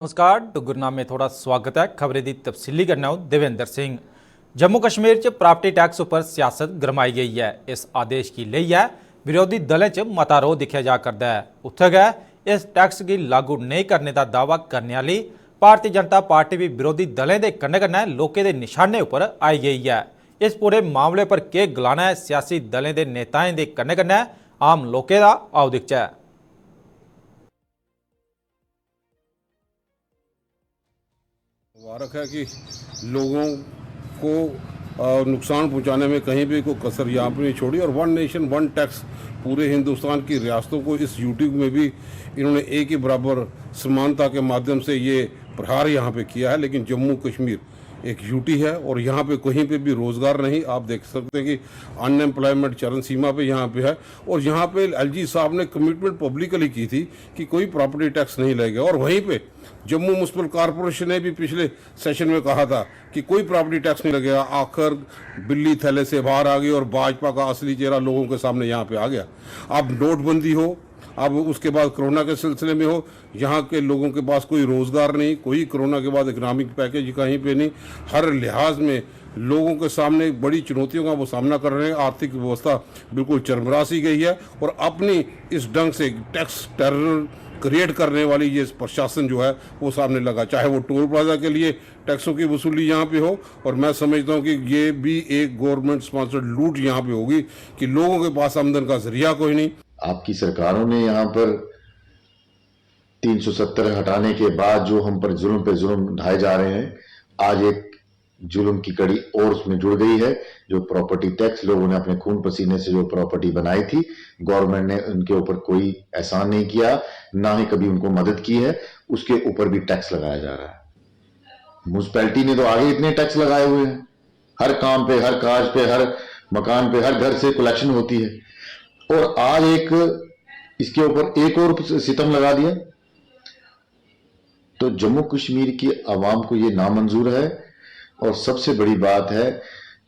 नमस्कार गुरनाम में थोड़ा स्वागत है। खबरें की तफसीली करना देवेंद्र सिंह। जम्मू कश्मीर च प्रॉपर्टी टैक्स पर सियासत गरमाई गई है। इस आदेश की लई है विरोधी दलें च मता रोह दिखा जा करता है। उत्थे गै इस टैक्स की लागू नहीं करने का दावा करने वाली भारतीय जनता पार्टी भी विरोधी दलें के कन्नै कन्नै लोकें के निशाने पर आई गई है। इस पूरे मामले पर के गलाना है सियासी दलें के नेताएं के कन्नै कन्नै आम लोकें का, आओ दिखचै। मुबारक है कि लोगों को नुकसान पहुंचाने में कहीं भी कोई कसर यहाँ पर नहीं छोड़ी और वन नेशन वन टैक्स पूरे हिंदुस्तान की रियासतों को इस यूटी में भी इन्होंने एक ही बराबर समानता के माध्यम से ये प्रहार यहाँ पे किया है। लेकिन जम्मू कश्मीर एक यूटी है और यहाँ पे कहीं पे भी रोज़गार नहीं। आप देख सकते हैं कि अनएम्प्लॉयमेंट चरम सीमा पे यहाँ पे है और यहाँ पे एलजी साहब ने कमिटमेंट पब्लिकली की थी कि कोई प्रॉपर्टी टैक्स नहीं लगेगा और वहीं पे जम्मू म्यूनसिपल कॉरपोरेशन ने भी पिछले सेशन में कहा था कि कोई प्रॉपर्टी टैक्स नहीं लगेगा। आखिर बिल्ली थैले से बाहर आ गई और भाजपा का असली चेहरा लोगों के सामने यहाँ पे आ गया। अब नोटबंदी हो, अब उसके बाद कोरोना के सिलसिले में हो, यहाँ के लोगों के पास कोई रोज़गार नहीं, कोई कोरोना के बाद इकनॉमिक पैकेज कहीं पे नहीं। हर लिहाज में लोगों के सामने बड़ी चुनौतियों का वो सामना कर रहे हैं। आर्थिक व्यवस्था बिल्कुल चरमरा सी गई है और अपनी इस ढंग से टैक्स टेरर क्रिएट करने वाली ये प्रशासन जो है वो सामने लगा, चाहे वो टोल प्लाजा के लिए टैक्सों की वसूली यहाँ पे हो। और मैं समझता हूँ कि ये भी एक गवर्नमेंट स्पॉन्सर्ड लूट यहाँ पे होगी कि लोगों के पास आमदन का जरिया कोई नहीं। आपकी सरकारों ने यहाँ पर 370 हटाने के बाद जो हम पर जुल्म पे जुल्म ढाए जा रहे हैं, आज एक जुल्म की कड़ी और उसमें जुड़ गई है। जो प्रॉपर्टी टैक्स लोगों ने अपने खून पसीने से जो प्रॉपर्टी बनाई थी, गवर्नमेंट ने उनके ऊपर कोई एहसान नहीं किया, ना ही कभी उनको मदद की है, उसके ऊपर भी टैक्स लगाया जा रहा है। म्यूनिसिपैलिटी ने तो आगे इतने टैक्स लगाए हुए हैं, हर काम पे, हर काज पे, हर मकान पे, हर घर से कलेक्शन होती है और आज इसके ऊपर एक और सितम लगा दिया। तो जम्मू कश्मीर की आवाम को ये नामंजूर है। और सबसे बड़ी बात है,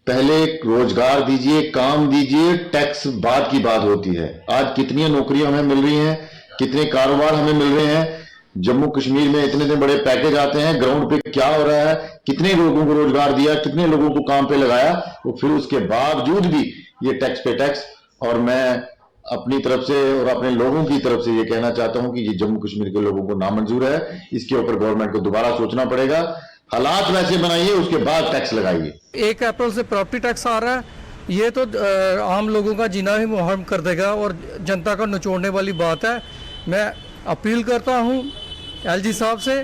पहले रोजगार दीजिए, काम दीजिए, टैक्स बाद की बात होती है। आज कितनी नौकरियां हमें मिल रही हैं, कितने कारोबार हमें मिल रहे हैं। जम्मू कश्मीर में इतने बड़े पैकेज आते हैं, ग्राउंड पे क्या हो रहा है, कितने लोगों को रोजगार दिया, कितने लोगों को काम पे लगाया, तो फिर उसके बावजूद भी ये टैक्स पे टैक्स। और मैं अपनी तरफ से और अपने लोगों की तरफ से ये कहना चाहता हूं कि ये जम्मू कश्मीर के लोगों को नामंजूर है। इसके ऊपर गवर्नमेंट को दोबारा सोचना पड़ेगा। हालात वैसे बनाइए, उसके बाद टैक्स लगाइए। 1 अप्रैल से प्रॉपर्टी टैक्स आ रहा है, ये तो आम लोगों का जीना ही मुहर्रम कर देगा और जनता को निचोड़ने वाली बात है। मैं अपील करता हूं एलजी साहब से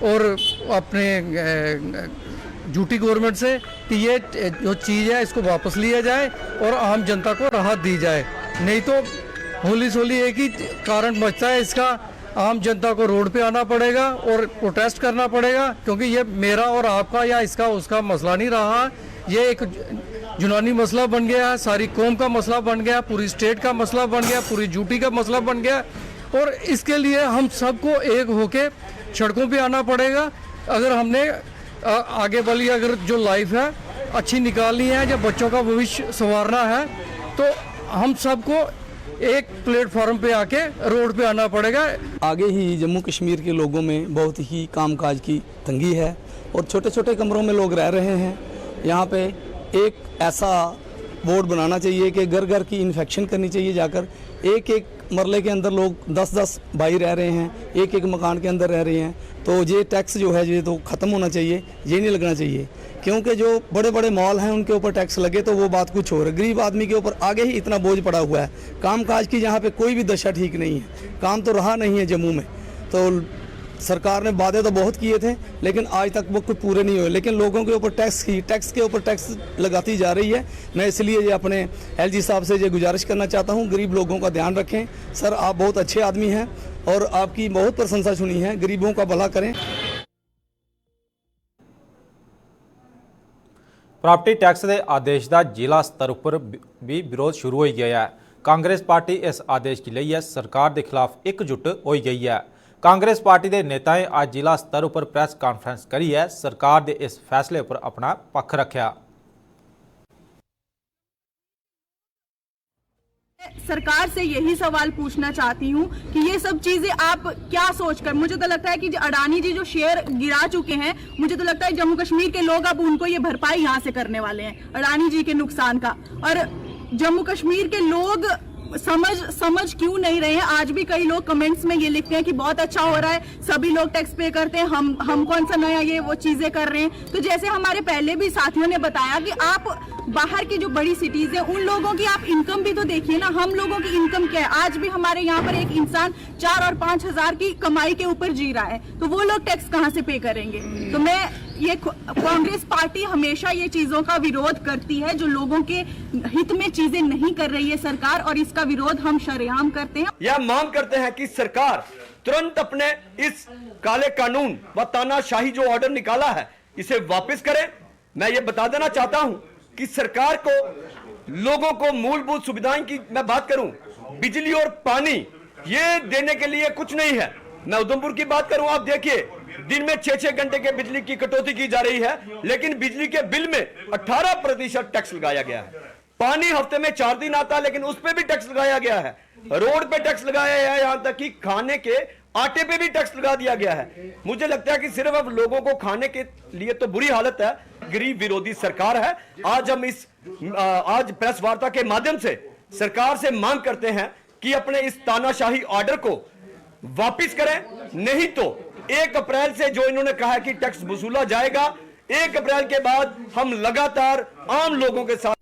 और अपने झूठी गवर्नमेंट से कि ये जो चीज़ है इसको वापस लिया जाए और आम जनता को राहत दी जाए। नहीं तो होली सोली एक ही कारण बचता है इसका, आम जनता को रोड पे आना पड़ेगा और प्रोटेस्ट करना पड़ेगा, क्योंकि ये मेरा और आपका या इसका उसका मसला नहीं रहा। ये एक यूनानी मसला बन गया है, सारी कौम का मसला बन गया, पूरी स्टेट का मसला बन गया, पूरी यूटी का मसला बन गया। और इसके लिए हम सबको एक होके सड़कों पे आना पड़ेगा। अगर हमने आगे वाली अगर जो लाइफ है अच्छी निकालनी है, जब बच्चों का भविष्य संवारना है, तो हम सबको एक प्लेटफॉर्म पे आके रोड पे आना पड़ेगा। आगे ही जम्मू कश्मीर के लोगों में बहुत ही कामकाज की तंगी है और छोटे छोटे कमरों में लोग रह रहे हैं। यहाँ पे एक ऐसा बोर्ड बनाना चाहिए कि घर घर की इन्फेक्शन करनी चाहिए जाकर। एक एक मरले के अंदर लोग 10-10 भाई रह रहे हैं, एक एक मकान के अंदर रह रहे हैं। तो ये टैक्स जो है ये तो ख़त्म होना चाहिए, ये नहीं लगना चाहिए, क्योंकि जो बड़े बड़े मॉल हैं उनके ऊपर टैक्स लगे तो वो बात कुछ और है। गरीब आदमी के ऊपर आगे ही इतना बोझ पड़ा हुआ है। कामकाज की यहाँ पे कोई भी दशा ठीक नहीं है, काम तो रहा नहीं है जम्मू में। तो सरकार ने वादे तो बहुत किए थे लेकिन आज तक वो कोई पूरे नहीं हुए। लेकिन लोगों के ऊपर टैक्स के ऊपर टैक्स लगाती जा रही है। मैं इसलिए ये अपने एलजी साहब से ये गुजारिश करना चाहता हूँ, गरीब लोगों का ध्यान रखें। सर, आप बहुत अच्छे आदमी हैं और आपकी बहुत प्रशंसा सुनी है, गरीबों का भला करें। प्रॉपर्टी टैक्स के आदेश का जिला स्तर पर भी विरोध शुरू हो गया है। कांग्रेस पार्टी इस आदेश की लई सरकार के खिलाफ एकजुट हो गई है। कांग्रेस पार्टी के नेताएं आज जिला स्तर पर प्रेस कॉन्फ्रेंस करी है, सरकार के इस फैसले पर अपना पक्ष रखा। सरकार से यही सवाल पूछना चाहती हूँ कि ये सब चीजें आप क्या सोचकर, मुझे तो लगता है कि अडानी जी जो शेयर गिरा चुके हैं, मुझे तो लगता है जम्मू कश्मीर के लोग अब उनको ये भरपाई यहाँ से करने वाले हैं अडानी जी के नुकसान का। और जम्मू कश्मीर के लोग समझ क्यों नहीं रहे हैं। आज भी कई लोग कमेंट्स में ये लिखते हैं कि बहुत अच्छा हो रहा है, सभी लोग टैक्स पे करते हैं, हम कौन सा नया ये वो चीजें कर रहे हैं। तो जैसे हमारे पहले भी साथियों ने बताया कि आप बाहर की जो बड़ी सिटीज है उन लोगों की आप इनकम भी तो देखिए ना, हम लोगों की इनकम क्या है। आज भी हमारे यहाँ पर एक इंसान 4 और 5 हजार की कमाई के ऊपर जी रहा है, तो वो लोग टैक्स कहाँ से पे करेंगे। तो मैं ये कांग्रेस पार्टी हमेशा ये चीजों का विरोध करती है, जो लोगों के हित में चीजें नहीं कर रही है सरकार, और इसका विरोध हम शरेआम करते हैं। यह मांग करते हैं कि सरकार तुरंत अपने इस काले कानून व तानाशाही जो ऑर्डर निकाला है इसे वापस करे। मैं ये बता देना चाहता हूं कि सरकार को लोगों को मूलभूत सुविधाएं की मैं बात करूं, बिजली और पानी ये देने के लिए कुछ नहीं है। मैं उधमपुर की बात करूं, आप देखिए दिन में 6-6 घंटे के बिजली की कटौती की जा रही है, लेकिन बिजली के बिल में 18% टैक्स लगाया गया है। पानी हफ्ते में 4 दिन आता है, लेकिन उस पे भी टैक्स लगाया गया है। रोड पे टैक्स लगाया है, यहां तक कि खाने के आटे पे भी टैक्स लगा दिया गया है। मुझे लगता है कि सिर्फ अब लोगों को खाने के लिए तो बुरी हालत है, गरीब विरोधी सरकार है। आज हम आज प्रेस वार्ता के माध्यम से सरकार से मांग करते हैं कि अपने इस तानाशाही ऑर्डर को वापिस करें, नहीं तो 1 अप्रैल से जो इन्होंने कहा है कि टैक्स वसूला जाएगा, 1 अप्रैल के बाद हम लगातार आम लोगों के साथ।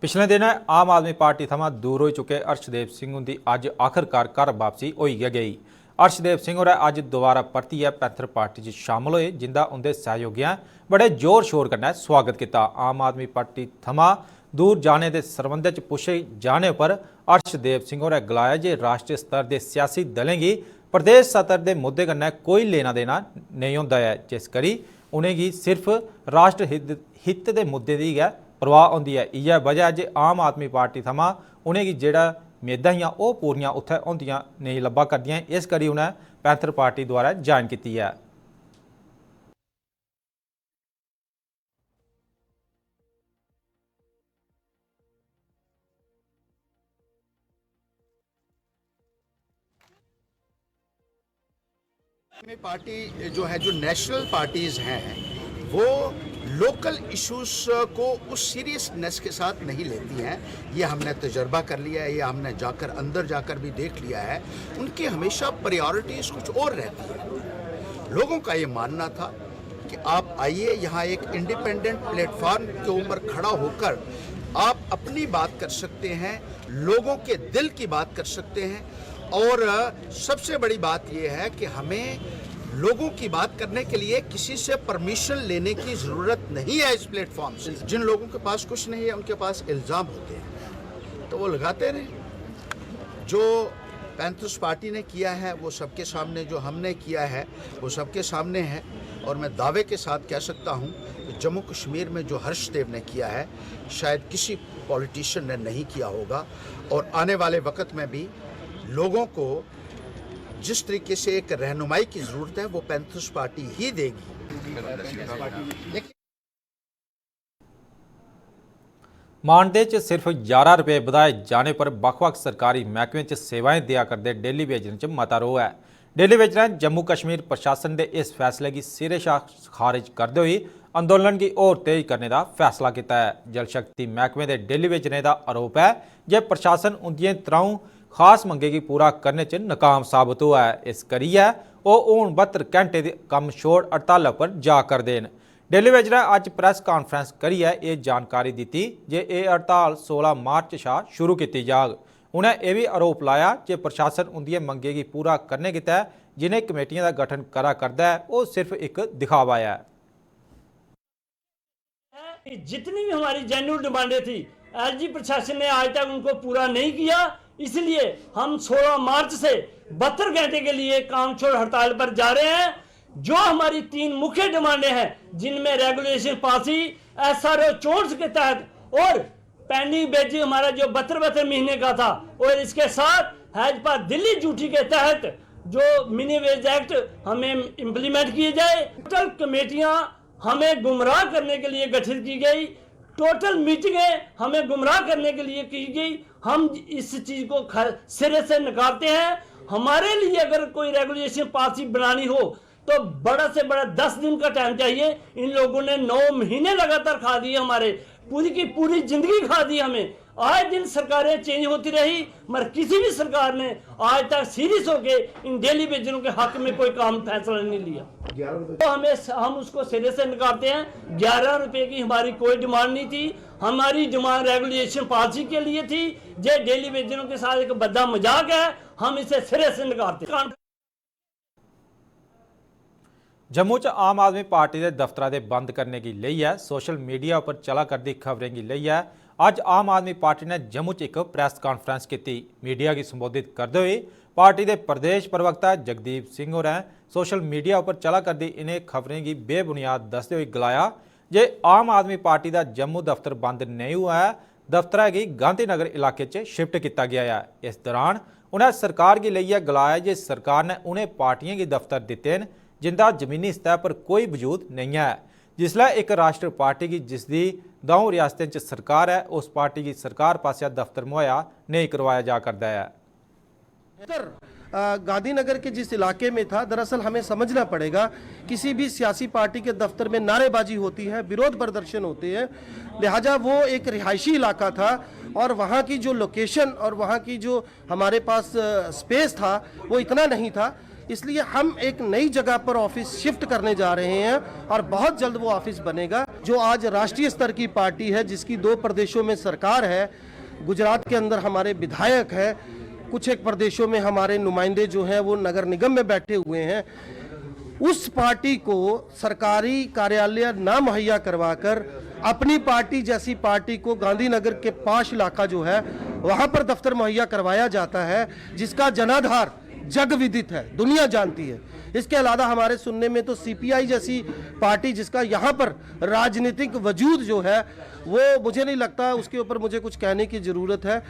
पिछले दिन आम आदमी पार्टी थमां दूर हो चुके अर्शदेव सिंह उंदी अज आखिरकार घर वापसी होई गई। अर्शदेव सिंह होरें अज दोबारा परतियै पैंथर पार्टी च शामिल होए, जिंदा उंदे सहयोगियां बड़े जोर शोर कन्नै स्वागत किया। आम आदमी पार्टी थमां दूर जाने के संबंध च पुछे जाने पर अर्शदेव सिंह होरें गलाया जे राष्ट्रीय स्तर के सियासी दलें गी प्रदेश सतर के मुद्दे कन्नै कोई लेना देना नहीं होंदा है, जिस करी उनेंगी सिर्फ राष्ट्र हित के मुद्दे की गै परवाह होंदी है। इयै वजह जे आम आदमी पार्टी थमां उनेंगी जेड़ा मेदां हियां ओह पूरियां उत्थे होंदियां नहीं लब्भा करदियां, इस करी उन्हें पैंथर पार्टी द्वारा ज्वाइन की है। पार्टी जो है, जो नेशनल पार्टीज हैं, वो लोकल इश्यूज को उस सीरियसनेस के साथ नहीं लेती हैं। ये हमने तजर्बा कर लिया है, ये हमने अंदर जाकर भी देख लिया है। उनकी हमेशा प्रायोरिटीज कुछ और रहती है। लोगों का ये मानना था कि आप आइए, यहाँ एक इंडिपेंडेंट प्लेटफॉर्म के ऊपर खड़ा होकर आप अपनी बात कर सकते हैं, लोगों के दिल की बात कर सकते हैं। और सबसे बड़ी बात यह है कि हमें लोगों की बात करने के लिए किसी से परमिशन लेने की ज़रूरत नहीं है। इस प्लेटफॉर्म से जिन लोगों के पास कुछ नहीं है, उनके पास इल्ज़ाम होते हैं, तो वो लगाते रहे। जो पैंथर्स पार्टी ने किया है वो सबके सामने, जो हमने किया है वो सबके सामने है। और मैं दावे के साथ कह सकता हूँ कि जम्मू कश्मीर में जो हर्षदेव ने किया है, शायद किसी पॉलिटिशियन ने नहीं किया होगा। और आने वाले वक्त में भी लोगों को जिस तरीके से एक रहनुमाई की जरूरत है, वो पैंथर्स पार्टी ही देगी। मानदेय च सिर्फ 11 रुपये ਵਧਾਏ जाने पर ਵੱਖ-ਵੱਖ सरकारी महकमे च सेवाएं दिया करते डेली वेजर च मता रोह है। डेली वेजर ने जम्मू कश्मीर प्रशासन के इस फैसले की सिरे शाह खारिज करते हुए अंदोलन की और तेज करने का फैसला किया है। जल शक्ति महकमे के डेली वेजरें का आरोप है जे प्रशासन उनकी त्राऊं खास मंगे की पूरा करने च नाकाम साबित हुआ है। इस करियै वो हूँ 72 घंटे की कम छोड़ हड़ताल पर जा कर देन। डेली वेजर अज प्रेस कॉन्फ्रेंस करियै ये जानकारी दी जे ये हड़ताल 16 मार्च शाह शुरू की जाग। उन्हें यह भी आरोप लाया कि प्रशासन उनकी मंगे की पूरा करने के तहत जिन्हें कमेटियों का गठन करा करता है वो सिर्फ एक दिखावा है। जितनी भी हमारी जेन्युइन डिमांडें थी, एलजी प्रशासन ने आज तक उनको पूरा नहीं किया। इसलिए हम 16 मार्च से 72 घंटे के लिए काम छोड़ हड़ताल पर जा रहे हैं। जो हमारी 3 मुख्य डिमांडें हैं, जिनमें रेगुलेशन पासी, SRO चोर्स के तहत और पेंडिंग बेजी हमारा जो 72 महीने का था, और इसके साथ हैजपा दिल्ली ड्यूटी के तहत जो मिनी वेज एक्ट हमें इम्प्लीमेंट किए जाए। टोटल कमेटियां हमें गुमराह करने के लिए गठित की गई। टोटल मीटिंगें हमें गुमराह करने के लिए की गई। हम इस चीज को सिरे से नकारते हैं। हमारे लिए अगर कोई रेगुलेशन पॉलिसी बनानी हो तो बड़ा से बड़ा 10 दिन का टाइम चाहिए। इन लोगों ने 9 महीने लगातार खा दिए, हमारे पूरी की पूरी जिंदगी खा दी हमें। आए दिन सरकारें चेंज होती रही मगर किसी भी सरकार ने आज तक सीरियस होके इन डेली वेजरों के हक में कोई काम फैसला नहीं लिया। तो हम उसको सिरे से नकारते हैं। 11 रुपए की हमारी कोई डिमांड नहीं थी। हमारी डिमांड रेगुलेशन पॉलिसी के लिए थी। जो डेली वेजरों के साथ एक बद्दा मजाक है, हम इसे सिरे से नकारते हैं। जम्मू च आम आदमी पार्टी के दफ्तरां दे बंद करने की लई है सोशल मीडिया पर चला करती खबरें की लई है अज आम आदमी पार्टी ने जम्मू च एक प्रैस कॉन्फ्रेंस की। मीडिया की संबोधित करते हुए पार्टी के प्रदेश प्रवक्ता जगदीप सिंह होरें सोशल मीडिया पर चला करती इन्हें खबरें की बेबुनियाद दसते हुए गलाया जे आम आदमी पार्टी का जम्मू दफ्तर बंद नहीं हुआ है, दफ्तर की गांधी नगर इलाके च शिफ्ट किया गया है। इस दौरान उन्हें सरकार की लई गलाया जे सरकार ने उन्हें पार्टियों के दफ्तर दिते हैं जिनका जमीनी सतह पर कोई वजूद नहीं है। जिसलै एक राष्ट्र पार्टी की जिसकी दौं रियासतें च सरकार है उस पार्टी की सरकार पास दफ्तर मुहैया नहीं करवाया जा करता है। गांधीनगर के जिस इलाके में था, दरअसल हमें समझना पड़ेगा किसी भी सियासी पार्टी के दफ्तर में नारेबाजी होती है, विरोध प्रदर्शन होते हैं, लिहाजा वो एक रिहायशी इलाका था और वहाँ की जो लोकेशन और वहाँ की जो हमारे पास स्पेस था वो इतना नहीं था। इसलिए हम एक नई जगह पर ऑफिस शिफ्ट करने जा रहे हैं और बहुत जल्द वो ऑफिस बनेगा। जो आज राष्ट्रीय स्तर की पार्टी है जिसकी 2 प्रदेशों में सरकार है, गुजरात के अंदर हमारे विधायक है, कुछ एक प्रदेशों में हमारे नुमाइंदे जो हैं वो नगर निगम में बैठे हुए हैं, उस पार्टी को सरकारी कार्यालय ना मुहैया करवाकर अपनी पार्टी जैसी पार्टी को गांधीनगर के पाश इलाका जो है वहाँ पर दफ्तर मुहैया करवाया जाता है जिसका जनाधार जग विदित है, दुनिया जानती है। इसके अलावा हमारे सुनने में तो सीपीआई जैसी पार्टी जिसका यहाँ पर राजनीतिक वजूद जो है वो मुझे नहीं लगता उसके ऊपर मुझे कुछ कहने की जरूरत है।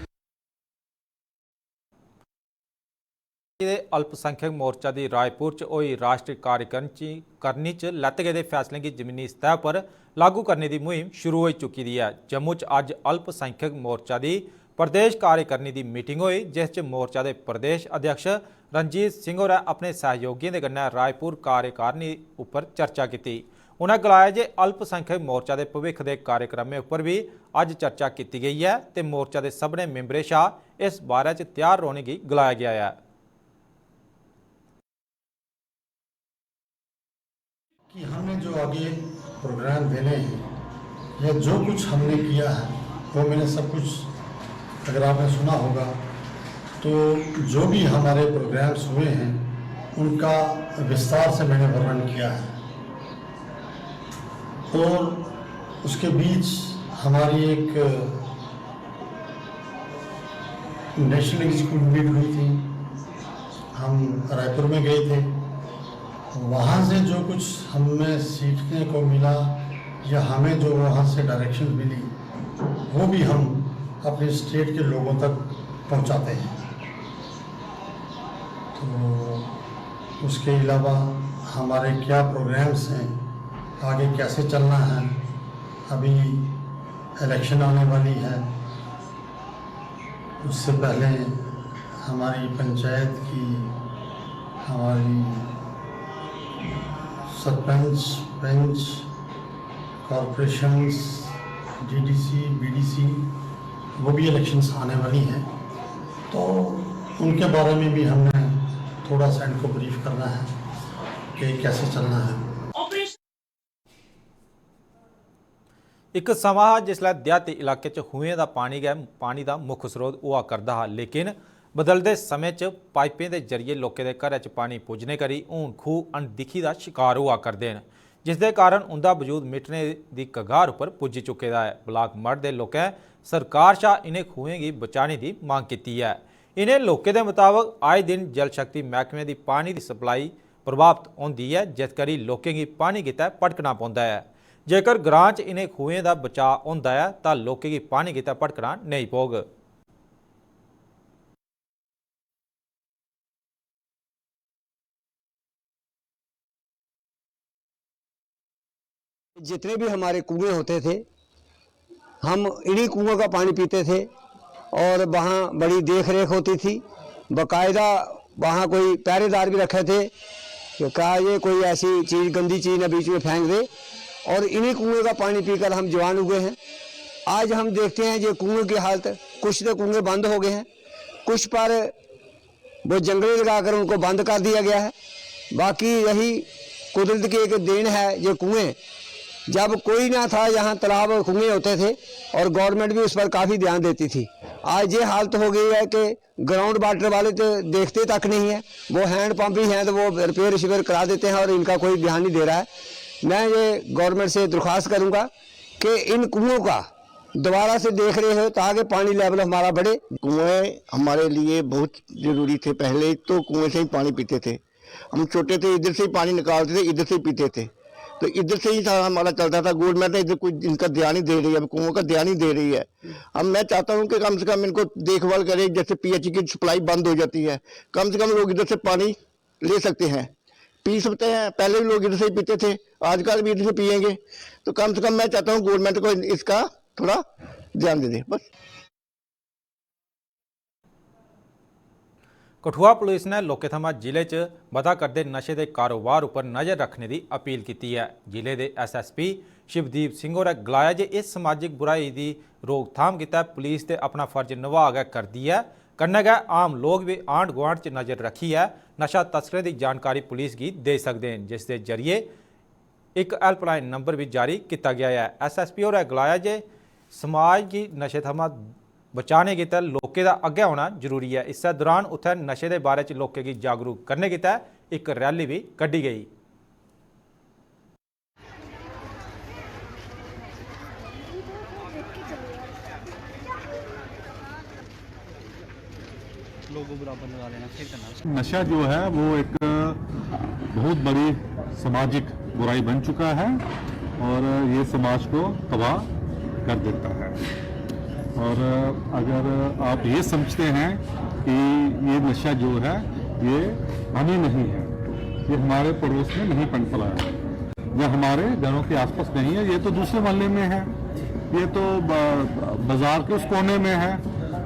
अल्पसंख्यक मोर्चा की रायपुर च होई राष्ट्रीय कार्यकारिणी च लैते गए फैसले की जमीनी सतह पर लागू करने की मुहिम शुरू हो चुकी है। जम्मू च अज अल्पसंख्यक मोर्चा की प्रदेश कार्यकारिणी की मीटिंग हुई जिस मोर्चा के प्रदेश अध्यक्ष रणजीत सिंह होरें अपने सहयोगियों के गन्नै रायपुर कार्यकारिणी उपर चर्चा की। उन्हें गलाया जे अल्पसंख्यक मोर्चा के भविख के कार्यक्रमों उपर भी अज चर्चा की गई है तो मोर्चा के सबने मैंबरें शाह इस बारे च तैयार रहने की गलाया गया है कि हमें जो आगे प्रोग्राम देने हैं या जो कुछ हमने किया है वो मैंने सब कुछ, अगर आपने सुना होगा तो जो भी हमारे प्रोग्राम्स हुए हैं उनका विस्तार से मैंने वर्णन किया है। और उसके बीच हमारी एक नेशनल एग्जीक्यूटिव मीट हुई थी, हम रायपुर में गए थे। वहाँ से जो कुछ हमें सीखने को मिला या हमें जो वहाँ से डायरेक्शन मिली वो भी हम अपने स्टेट के लोगों तक पहुँचाते हैं। तो उसके अलावा हमारे क्या प्रोग्राम्स हैं, आगे कैसे चलना है, अभी इलेक्शन आने वाली है, उससे पहले हमारी पंचायत की, हमारी सरपंच, पंच, कॉरपोरेशंस, डीडीसी, बीडीसी, वो भी इलेक्शंस आने वाली हैं। तो उनके बारे में भी हमने थोड़ा सा इनको ब्रीफ करना है कि कैसे चलना है। एक समा जिसलै देहाती इलाके च खूहें का पानी का मुख स्रोत हुआ करता है, लेकिन बदलते समय च पाइपें के जरिए लोगों के घर च पानी पुज्जने करी हूँ खूह अनदिखी का शिकार हुआ करते हैं, जिसके कारण उनका वजूद मिटने की कगार पर पुज्ज चुके है। ब्लाक मठ के लोगों सरकार शाह इन्हें खूहें की बचाने की मांग की है। इन्हें लोगों के मुताबिक आए दिन जल शक्ति महकमे की पानी की सप्लाई प्रभावित होती है, जिस करी लोगों की पानी कितै भटकना पौंदा है। जेकर ग्रां च इन्हें खूहें का बचाव होंदा है तो लोगों की पानी कितै भटकना नहीं पौग। जितने भी हमारे कुएं होते थे हम इन्हीं कुओं का पानी पीते थे और वहाँ बड़ी देख रेख होती थी। बाकायदा वहाँ कोई पहरेदार भी रखे थे कि कहा ये कोई ऐसी चीज़ गंदी चीज़ न बीच में फेंक दे, और इन्हीं कुएं का पानी पीकर हम जवान हुए हैं। आज हम देखते हैं ये कुएं की हालत, कुछ तो कुएं बंद हो गए हैं, कुछ पर वो जंगले लगाकर उनको बंद कर दिया गया है। बाकी यही कुदरत की एक देन है। ये कुएं जब कोई ना था, यहाँ तालाब और कुएं होते थे और गवर्नमेंट भी उस पर काफ़ी ध्यान देती थी। आज ये हालत हो गई है कि ग्राउंड वाटर वाले तो देखते तक नहीं है, वो हैंड पंप ही हैं तो वो रिपेयर करा देते हैं और इनका कोई ध्यान नहीं दे रहा है। मैं ये गवर्नमेंट से दरख्वास्त करूँगा कि इन कुओं का दोबारा से देख रहे हो ताकि पानी लेवल हमारा बढ़े। कुएं हमारे लिए बहुत ज़रूरी थे। पहले तो कुएं से ही पानी पीते थे, हम छोटे थे इधर से ही पानी निकालते थे, इधर से ही पीते थे, तो इधर से ही था हमारा चलता था। गवर्नमेंट इधर कुछ इनका ध्यान ही दे रही है, कुओं का ध्यान ही दे रही है। अब मैं चाहता हूँ कि कम से कम इनको देखभाल करें। जैसे पीएचई की सप्लाई बंद हो जाती है, कम से कम लोग इधर से पानी ले सकते हैं, पी सकते हैं। पहले भी लोग इधर से ही पीते थे, आजकल भी इधर से पियेंगे। तो कम से कम मैं चाहता हूँ गवर्नमेंट को इसका थोड़ा ध्यान दे दे बस। कठुआ पुलिस ने लोकें थमां जिले च बधा करदे नशे के कारोबार उपर नज़र रखने की अपील की है। जिले के SSP शिवदीप सिंह होरें गलाया जे इस समाजिक बुराई की रोकथाम गित्तै पुलिस ते अपना फर्ज निभा गै करदी है, कन्नै गै आम लोग भी आंढ गुआंढ च नज़र रखियै नशा तस्करें की जानकारी पुलिस की दे सकते हैं, जिस दे जरिए एक हेल्पलाइन नंबर भी जारी किया गया है। SSP होरें गलाया जे समाज की नशे थमां बचाने गित्तै लोकें दा अग्गे होना जरूरी है। इस दौरान उत्थे नशे के बारे च लोकें गी जागरूक करने गित्तै एक रैली भी कड्ढी गई। नशा जो है वो एक बहुत बड़ी सामाजिक बुराई बन चुका है और ये समाज को तबाह कर देता है। और अगर आप ये समझते हैं कि ये नशा जो है ये हानि नहीं है, ये हमारे पड़ोस में नहीं पनपला है या हमारे घरों के आसपास नहीं है, ये तो दूसरे मोहल्ले में है, ये तो बाजार के उस कोने में है,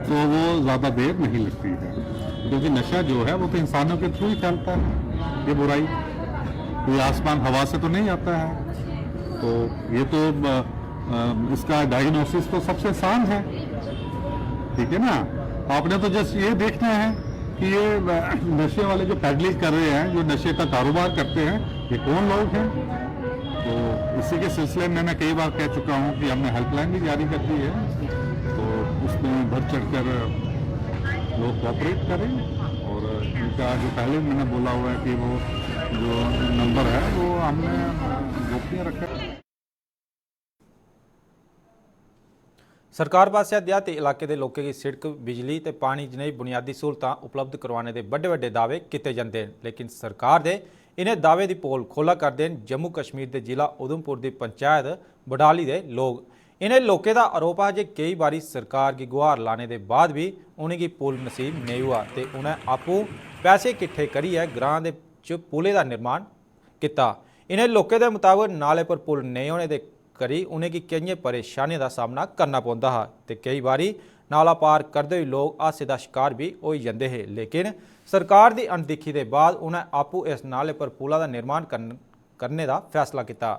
तो वो ज़्यादा देर नहीं लगती है। क्योंकि नशा जो है वो तो इंसानों के थ्रू ही फैलता है। ये बुराई कोई आसमान हवा से तो नहीं आता है, तो ये तो इसका डायग्नोसिस तो सबसे आसान है, ठीक है ना। आपने तो जस्ट ये देखना है कि ये नशे वाले जो पैडलिंग कर रहे हैं, जो नशे का कारोबार करते हैं, ये कौन लोग हैं। तो इसी के सिलसिले में मैं कई बार कह चुका हूँ कि हमने हेल्पलाइन भी जारी कर दी है, तो उसमें बढ़ चढ़ कर लोग कोऑपरेट करें। और इनका जो पहले मैंने बोला हुआ है कि वो जो नंबर है वो हमने गोपनीय रखा है। सरकार पासेआ देहाती इलाके के लोगों की सड़क, बिजली ते पानी जनेही बुनियादी सहूलतां उपलब्ध करवाने के बड़े बड़े दावे किए जाते हैं, लेकिन सरकार दे इन्हें दावे की पोल खोला करते हैं जम्मू कश्मीर के जिला उधमपुर की पंचायत बडाली के लोग। इन्हें लोगों का आरोप है कि कई बारी सरकार की गुहार लाने के बाद भी उन्हें पुल नसीब नहीं हुआ, तो उन्हें आपू पैसे इकट्ठे करिए ग्रां च पुले का निर्माण किया। इन्हें लोगों के मुताबिक नाले पर पुल नहीं होने के करी उन्हें कई परेशानियों का सामना करना पौंदा है, तो कई बारी नाला पार करते हुए लोग हादसे का शिकार भी हो जाते हैं। लेकिन सरकार की अनदेखी के बाद उन्हें आपू इस नाले पर पुलों का निर्माण करने का फैसला किया।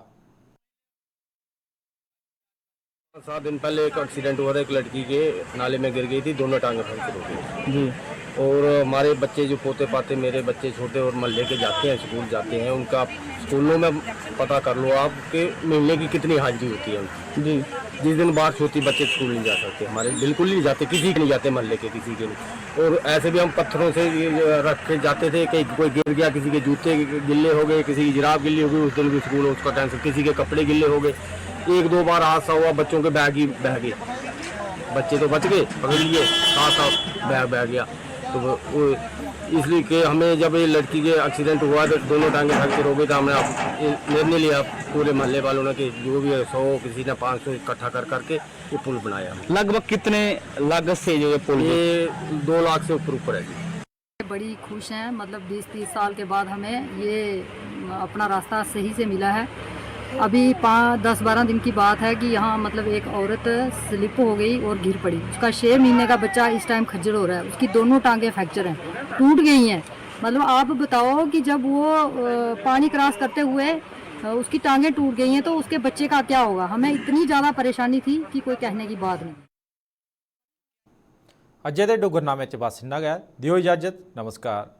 7 दिन पहले एक एक्सीडेंट हुआ था, एक लड़की के नाले में गिर गई थी, दोनों टांगें फ्रैक्चर हो गई जी। और हमारे बच्चे जो पोते पाते, मेरे बच्चे छोटे और महल्ले के जाते हैं, स्कूल जाते हैं, उनका स्कूलों में पता कर लो आप कि महीने की कितनी हाजिरी होती है उनकी जी। जिस दिन बारिश होती बच्चे स्कूल नहीं जा सकते, हमारे बिल्कुल नहीं जाते, किसी के नहीं जाते, महल्ले के किसी के नहीं। और ऐसे भी हम पत्थरों से रख के जाते थे कि कोई गिर गया, किसी के जूते गिले हो गए, किसी की जुराब गिल्ली हो गई, उस दिन भी स्कूल उसका टेंशन, किसी के कपड़े गिले हो गए। 1-2 बार हादसा हुआ, बच्चों के बैग ही बह गए, बच्चे तो बच गए, पकड़ लिए, साथ बैग बह गया। तो वो इसलिए कि हमें जब ये लड़की के एक्सीडेंट हुआ तो दोनों टांगे फ्रैक्चर हो गए, तो हमने निर्णय लिया पूरे मोहल्ले वालों ने कि जो भी है 100 किसी ने 500 इकट्ठा कर करके ये पुल बनाया। लगभग कितने लागत से जो ये पुल? ये 2 लाख से ऊपर है जी। बड़ी खुश हैं, मतलब 20-30 साल के बाद हमें ये अपना रास्ता सही से मिला है। अभी 10-12 दिन की बात है कि यहाँ मतलब एक औरत स्लिप हो गई और गिर पड़ी। उसका 6 महीने का बच्चा इस टाइम खज्जल हो रहा है, उसकी दोनों टांगें फ्रैक्चर हैं, टूट गई हैं। मतलब आप बताओ कि जब वो पानी क्रॉस करते हुए उसकी टांगें टूट गई हैं तो उसके बच्चे का क्या होगा। हमें इतनी ज़्यादा परेशानी थी कि कोई कहने की बात नहीं। अजे दे डुगरनामे च बस इन्ना गै, दियो इजाजत, नमस्कार।